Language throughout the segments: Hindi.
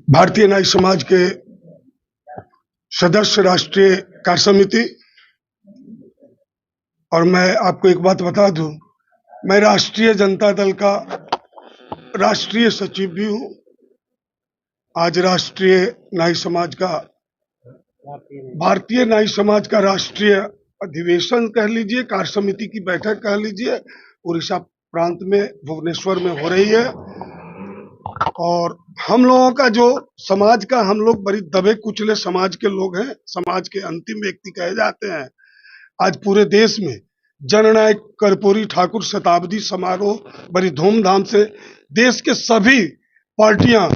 भारतीय न्याय समाज के सदस्य राष्ट्रीय कार्य समिति। और मैं आपको एक बात बता दूं, मैं राष्ट्रीय जनता दल का राष्ट्रीय सचिव भी हूं। आज भारतीय न्याय समाज का राष्ट्रीय अधिवेशन कह लीजिए, कार्य समिति की बैठक कह लीजिए, उड़ीसा प्रांत में भुवनेश्वर में हो रही है। और हम लोगों का जो समाज का, हम लोग बड़ी दबे कुचले समाज के लोग हैं, समाज के अंतिम व्यक्ति कहे जाते हैं। आज पूरे देश में जननायक कर्पूरी ठाकुर शताब्दी समारोह बड़ी धूमधाम से देश के सभी पार्टियां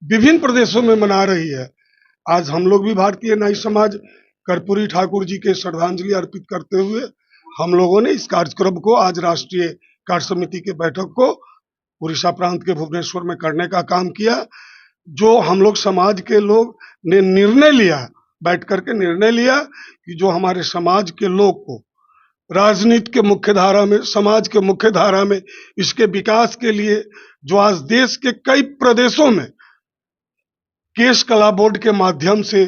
विभिन्न प्रदेशों में मना रही है। आज हम लोग भी भारतीय न्याय समाज कर्पूरी ठाकुर जी के श्रद्धांजलि अर्पित करते हुए हम लोगों ने इस कार्यक्रम को, आज राष्ट्रीय कार्य समिति की बैठक को उड़ीसा प्रांत के भुवनेश्वर में करने का काम किया। जो हम लोग समाज के लोग ने निर्णय लिया, बैठ करके निर्णय लिया कि जो हमारे समाज के लोग को राजनीति के मुख्य धारा में, समाज के मुख्य धारा में, इसके विकास के लिए जो आज देश के कई प्रदेशों में केस कला बोर्ड के माध्यम से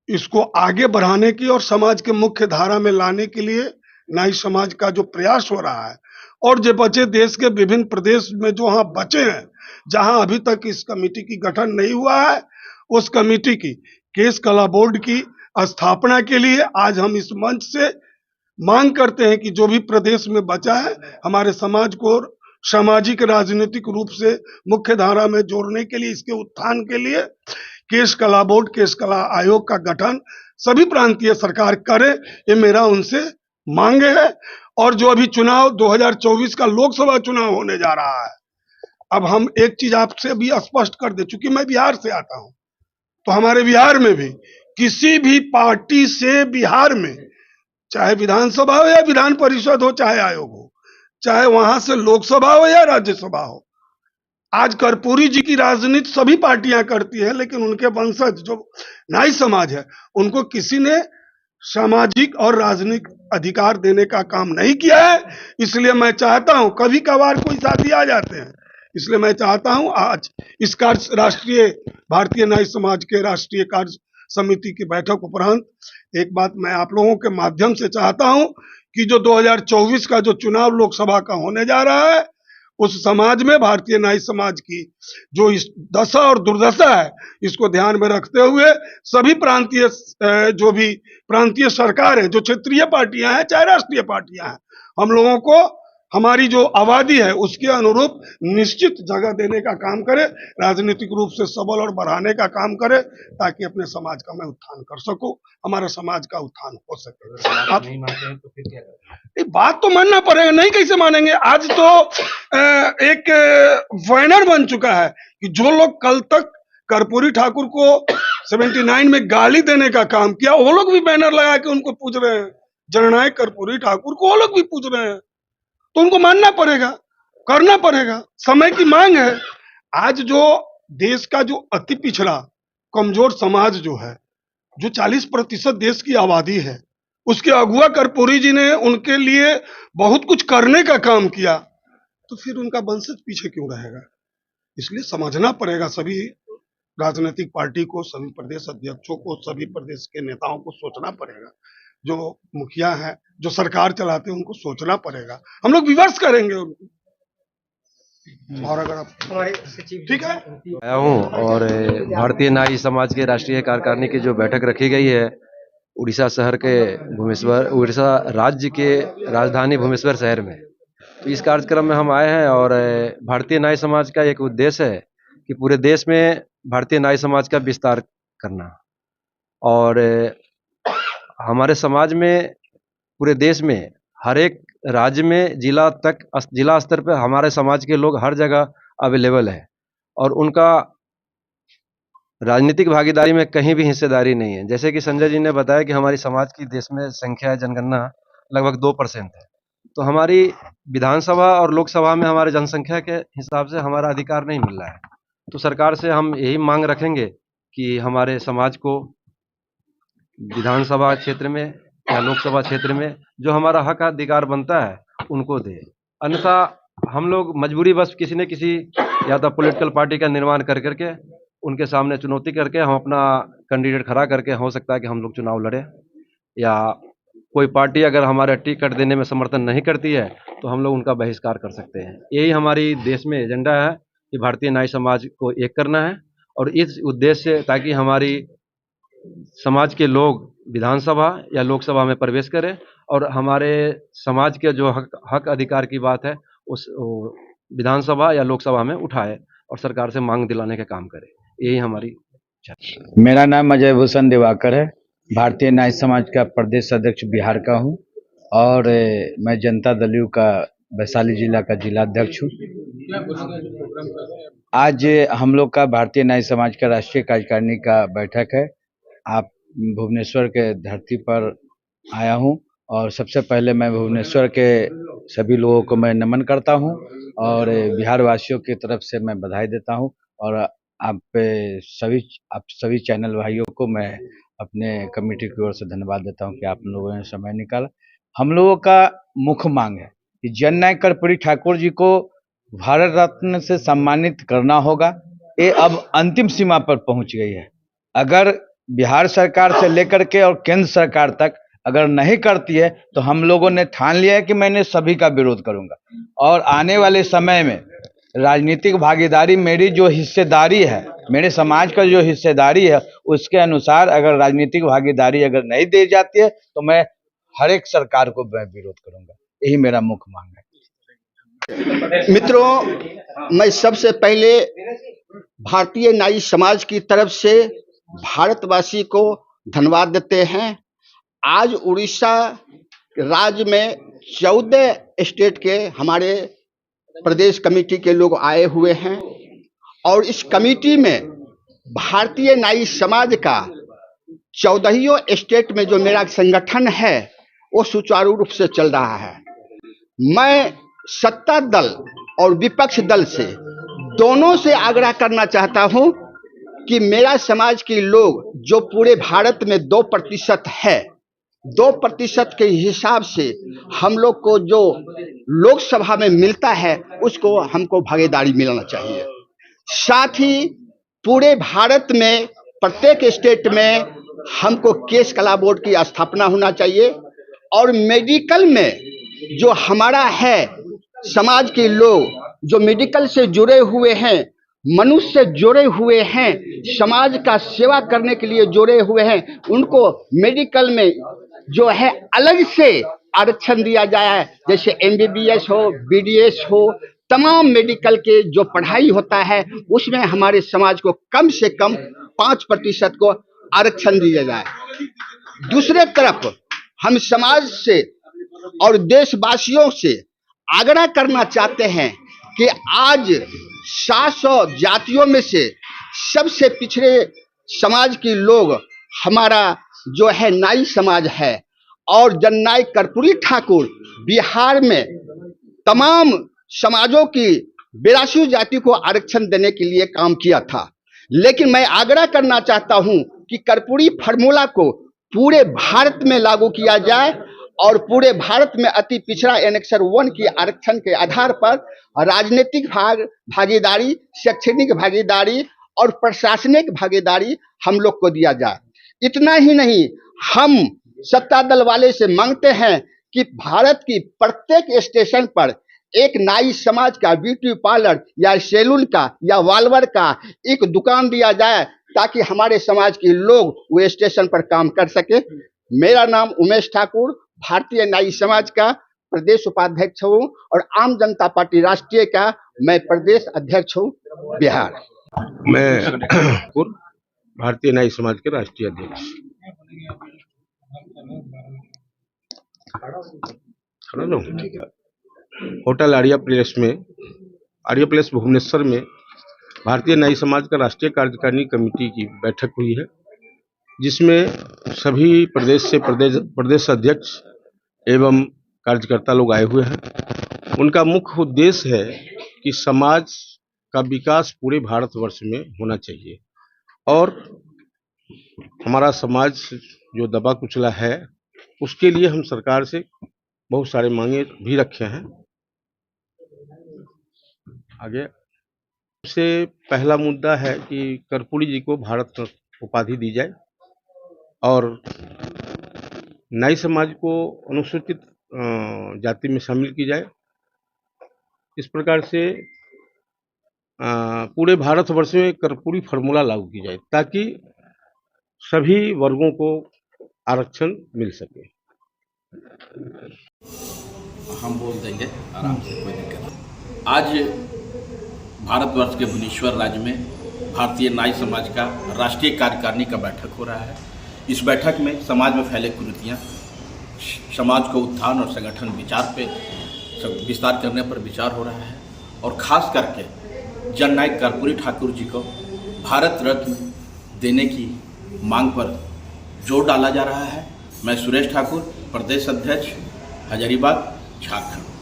इसको आगे बढ़ाने की और समाज के मुख्य धारा में लाने के लिए न्याय समाज का जो प्रयास हो रहा है, और जो बचे देश के विभिन्न प्रदेश में जो हाँ बचे हैं, जहां अभी तक इस कमेटी की गठन नहीं हुआ है, उस कमेटी की केस कला बोर्ड की स्थापना के लिए आज हम इस मंच से मांग करते हैं कि जो भी प्रदेश में बचा है, हमारे समाज को सामाजिक राजनीतिक रूप से मुख्य धारा में जोड़ने के लिए, इसके उत्थान के लिए केस कला बोर्ड, केस कला आयोग का गठन सभी प्रांतीय सरकार करे, ये मेरा उनसे मांग है। और जो अभी चुनाव 2024 का लोकसभा चुनाव होने जा रहा है, अब हम एक चीज आपसे भी स्पष्ट कर दे, चूंकि मैं बिहार से आता हूं, तो हमारे बिहार में भी किसी भी पार्टी से बिहार में, चाहे विधानसभा हो या विधान परिषद हो, चाहे आयोग हो, चाहे वहां से लोकसभा हो या राज्यसभा हो, आज कर्पूरी जी की राजनीति सभी पार्टियां करती है, लेकिन उनके वंशज जो न्याय समाज है, उनको किसी ने सामाजिक और राजनीतिक अधिकार देने का काम नहीं किया है। इसलिए मैं चाहता हूं, कभी कभार कोई साथी आ जाते हैं, इसलिए मैं चाहता हूं आज इस राष्ट्रीय भारतीय न्याय समाज के राष्ट्रीय कार्य समिति की बैठक उपरांत एक बात मैं आप लोगों के माध्यम से चाहता हूं कि जो 2024 का जो चुनाव लोकसभा का होने जा रहा है, उस समाज में भारतीय न्याय समाज की जो इस दशा और दुर्दशा है, इसको ध्यान में रखते हुए सभी प्रांतीय जो भी प्रांतीय सरकार है, जो क्षेत्रीय पार्टियां हैं चाहे राष्ट्रीय पार्टियां हैं, हम लोगों को हमारी जो आबादी है उसके अनुरूप निश्चित जगह देने का काम करे, राजनीतिक रूप से सबल और बढ़ाने का काम करे, ताकि अपने समाज का मैं उत्थान कर सकूं, हमारे समाज का उत्थान हो सके। आप नहीं मानते हैं तो फिर क्या करें? बात तो मानना पड़ेगा, नहीं कैसे मानेंगे। आज तो एक बैनर बन चुका है कि जो लोग कल तक कर्पूरी ठाकुर को 79 में गाली देने का काम किया, वो लोग भी बैनर लगा के उनको पूज रहे हैं, जननायक कर्पूरी ठाकुर को वो लोग भी पूज रहे हैं, तो उनको मानना पड़ेगा, करना पड़ेगा, समय की मांग है। आज जो देश का जो अति पिछड़ा कमजोर समाज जो है, जो 40% देश की आबादी है, उसके अगुआ कर्पूरी जी ने उनके लिए बहुत कुछ करने का काम किया, तो फिर उनका वंशज पीछे क्यों रहेगा। इसलिए समझना पड़ेगा सभी राजनीतिक पार्टी को, सभी प्रदेश अध्यक्षों को, सभी प्रदेश के नेताओं को सोचना पड़ेगा, जो मुखिया है, जो सरकार चलाते हैं, उनको सोचना पड़ेगा। हम लोग विमर्श करेंगे उनको। और अगर आप ठीक है, आया हूँ और भारतीय न्याय समाज के राष्ट्रीय कार्यकारिणी की जो बैठक रखी गई है उड़ीसा शहर के भुवनेश्वर, उड़ीसा राज्य के राजधानी भुवनेश्वर शहर में, तो इस कार्यक्रम में हम आए हैं। और भारतीय न्याय समाज का एक उद्देश्य है कि पूरे देश में भारतीय न्याय समाज का विस्तार करना, और हमारे समाज में पूरे देश में हर एक राज्य में जिला स्तर पर हमारे समाज के लोग हर जगह अवेलेबल है, और उनका राजनीतिक भागीदारी में कहीं भी हिस्सेदारी नहीं है। जैसे कि संजय जी ने बताया कि हमारी समाज की देश में संख्या, जनगणना लगभग 2% है, तो हमारी विधानसभा और लोकसभा में हमारे जनसंख्या के हिसाब से हमारा अधिकार नहीं मिल रहा है। तो सरकार से हम यही मांग रखेंगे कि हमारे समाज को विधानसभा क्षेत्र में या लोकसभा क्षेत्र में जो हमारा हक अधिकार बनता है उनको दे, अन्यथा हम लोग मजबूरी बस किसी न किसी या तो पॉलिटिकल पार्टी का निर्माण कर करके उनके सामने चुनौती करके हम अपना कैंडिडेट खड़ा करके हो सकता है कि हम लोग चुनाव लड़े, या कोई पार्टी अगर हमारे टिकट देने में समर्थन नहीं करती है तो हम लोग उनका बहिष्कार कर सकते हैं। यही हमारी देश में एजेंडा है कि भारतीय नाई समाज को एक करना है, और इस उद्देश्य से ताकि हमारी समाज के लोग विधानसभा या लोकसभा में प्रवेश करें और हमारे समाज के जो हक अधिकार की बात है उस विधानसभा या लोकसभा में उठाए और सरकार से मांग दिलाने का काम करे। यही हमारी इच्छा है। मेरा नाम अजय भूषण दिवाकर है, भारतीय नाई समाज का प्रदेश अध्यक्ष बिहार का हूं, और मैं जनता दल यू का वैशाली जिला का जिलाध्यक्ष हूं। आज हम लोग का भारतीय नाई समाज का राष्ट्रीय कार्यकारिणी का बैठक है। आप भुवनेश्वर के धरती पर आया हूं, और सबसे पहले मैं भुवनेश्वर के सभी लोगों को मैं नमन करता हूं और बिहार वासियों की तरफ से मैं बधाई देता हूं, और आप सभी चैनल भाइयों को मैं अपने कमेटी की ओर से धन्यवाद देता हूं कि आप लोगों ने समय निकाला। हम लोगों का मुख्य मांग है कि जननायक कर्पूरी ठाकुर जी को भारत रत्न से सम्मानित करना होगा। ये अब अंतिम सीमा पर पहुंच गई है। अगर बिहार सरकार से लेकर के और केंद्र सरकार तक अगर नहीं करती है तो हम लोगों ने ठान लिया है कि मैंने सभी का विरोध करूंगा, और आने वाले समय में राजनीतिक भागीदारी, मेरी जो हिस्सेदारी है, मेरे समाज का जो हिस्सेदारी है, उसके अनुसार अगर राजनीतिक भागीदारी अगर नहीं दी जाती है तो मैं हर एक सरकार को मैं विरोध करूंगा। यही मेरा मुख्य मांग है। मित्रों, मैं सबसे पहले भारतीय नाई समाज की तरफ से भारतवासी को धन्यवाद देते हैं। आज उड़ीसा राज्य में 14 स्टेट के हमारे प्रदेश कमेटी के लोग आए हुए हैं, और इस कमेटी में भारतीय नाई समाज का 14 स्टेट में जो मेरा संगठन है वो सुचारू रूप से चल रहा है। मैं सत्ता दल और विपक्ष दल से दोनों से आग्रह करना चाहता हूं कि मेरा समाज के लोग जो पूरे भारत में 2% है, 2% के हिसाब से हम लोग को जो लोकसभा में मिलता है उसको हमको भागीदारी मिलना चाहिए। साथ ही पूरे भारत में प्रत्येक स्टेट में हमको केस कला बोर्ड की स्थापना होना चाहिए, और मेडिकल में जो हमारा है समाज के लोग जो मेडिकल से जुड़े हुए हैं, मनुष्य से जुड़े हुए हैं, समाज का सेवा करने के लिए जुड़े हुए हैं, उनको मेडिकल में जो है अलग से आरक्षण दिया जाए। जैसे MBBS हो, BDS हो, तमाम मेडिकल के जो पढ़ाई होता है उसमें हमारे समाज को कम से कम 5% को आरक्षण दिया जाए। दूसरे तरफ हम समाज से और देशवासियों से आग्रह करना चाहते हैं कि आज 700 जातियों में से सबसे पिछड़े समाज के लोग हमारा जो है नाई समाज है, और जननायक कर्पूरी ठाकुर बिहार में तमाम समाजों की 82 जाति को आरक्षण देने के लिए काम किया था। लेकिन मैं आग्रह करना चाहता हूं कि कर्पूरी फार्मूला को पूरे भारत में लागू किया जाए, और पूरे भारत में अति पिछड़ा एनेक्सर 1 की आरक्षण के आधार पर राजनीतिक भागीदारी, शैक्षणिक भागीदारी और प्रशासनिक भागीदारी हम लोग को दिया जाए। इतना ही नहीं, हम सत्ता दल वाले से मांगते हैं कि भारत की प्रत्येक स्टेशन पर एक नाई समाज का ब्यूटी पार्लर या सैलून का या वाल्वर का एक दुकान दिया जाए, ताकि हमारे समाज के लोग वो स्टेशन पर काम कर सके। मेरा नाम उमेश ठाकुर, भारतीय नाई समाज का प्रदेश उपाध्यक्ष हूँ, और आम जनता पार्टी राष्ट्रीय का मैं प्रदेश अध्यक्ष हूँ बिहार। मैं भारतीय नाई समाज के राष्ट्रीय अध्यक्ष। होटल आर्या प्लेस भुवनेश्वर में भारतीय नाई समाज का राष्ट्रीय कार्यकारिणी कमेटी की बैठक हुई है, जिसमें सभी प्रदेश अध्यक्ष एवं कार्यकर्ता लोग आए हुए हैं। उनका मुख्य उद्देश्य है कि समाज का विकास पूरे भारतवर्ष में होना चाहिए, और हमारा समाज जो दबा कुचला है उसके लिए हम सरकार से बहुत सारे मांगे भी रखे हैं। आगे सबसे पहला मुद्दा है कि कर्पूरी जी को भारत रत्न उपाधि दी जाए और नाई समाज को अनुसूचित जाति में शामिल की जाए। इस प्रकार से पूरे भारतवर्ष में कर्पूरी फार्मूला लागू की जाए ताकि सभी वर्गों को आरक्षण मिल सके। हम बोल देंगे आराम से, कोई दिक्कत नहीं। आज भारतवर्ष के भुवनेश्वर राज्य में भारतीय नाई समाज का राष्ट्रीय कार्यकारिणी का बैठक हो रहा है। इस बैठक में समाज में फैले कुरीतियाँ, समाज को उत्थान और संगठन विचार पे विस्तार करने पर विचार हो रहा है और ख़ास करके जननायक कर्पूरी ठाकुर जी को भारत रत्न देने की मांग पर जोर डाला जा रहा है। मैं सुरेश ठाकुर, प्रदेश अध्यक्ष, हजारीबाग, झारखंड।